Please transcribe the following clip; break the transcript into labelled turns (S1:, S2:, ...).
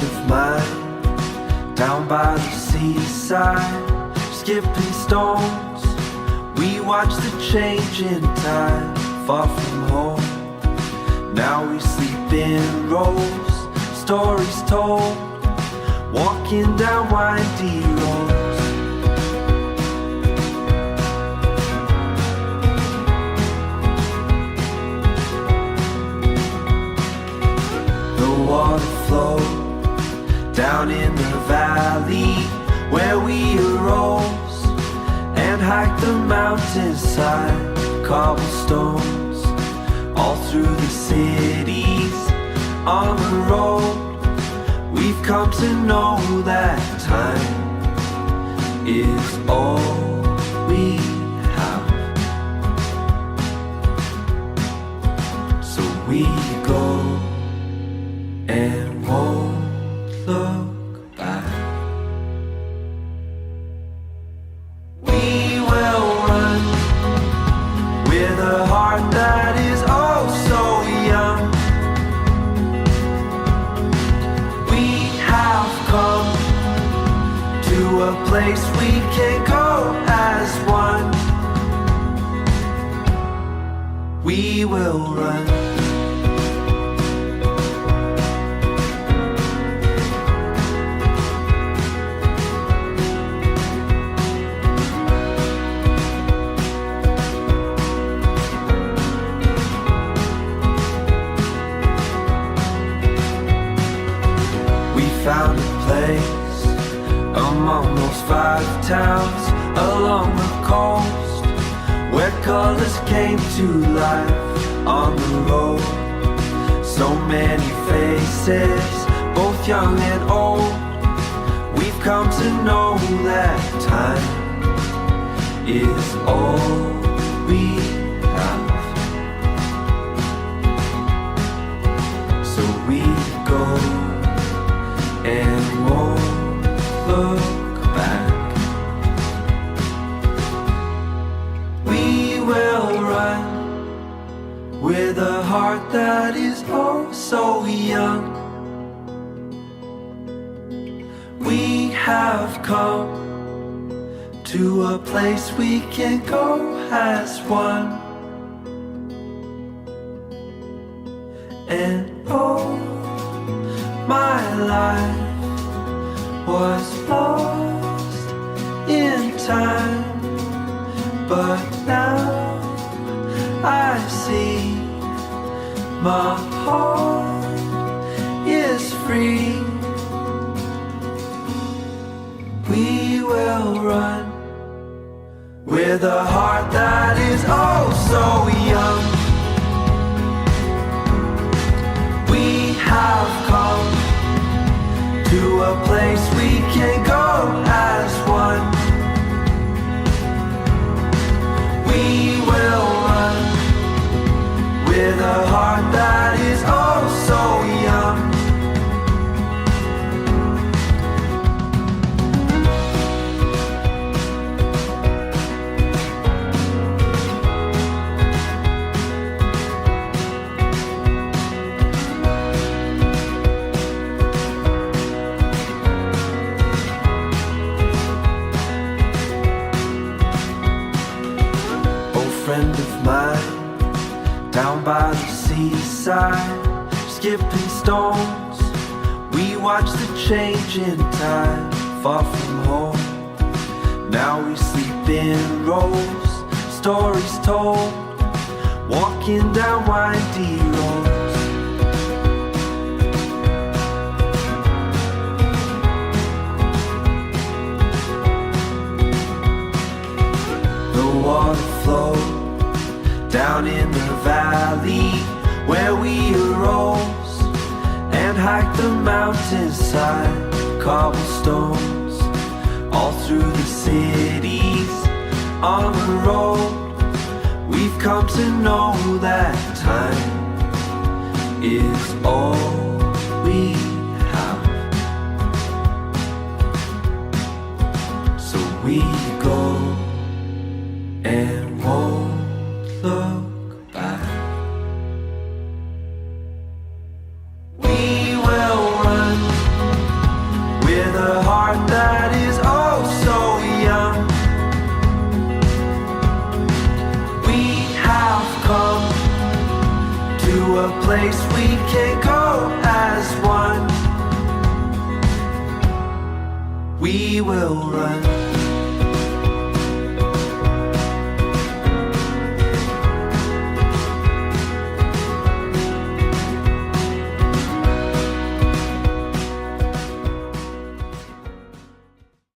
S1: of mine, down by the seaside, skipping stones. We watch the changing tide, far from home. Now we sleep in rows, stories told, walking down windy roads. The water flowed down in the valley where we arose and hiked the mountainside, cobblestones all through the cities on the road. We've come to know that time is all we have, so we go and won't look back. We will run with a heart that is oh so young. We have come to a place we can go as one. We will run. Found a place among those 5 towns along the coast where colors came to life on the road. So many faces, both young and old. We've come to know that time is all we have, so we go and won't look back. We will run with a heart that is oh so young. We have come to a place we can go as one. And oh, my life was lost in time, but now I see my heart is free. We will run with a heart that is oh so young. We have come to a place we can go as one. We will run with a heart that is oh so young. Friend of mine, down by the seaside, skipping stones. We watch the changing tide, far from home. Now we sleep in rows, stories told, walking down windy roads. The water flowed down in the valley where we arose and hiked the mountainside, cobblestones all through the cities on the road. We've come to know that time is all we have, so we go and won't look back. We will run can go as one. We will run.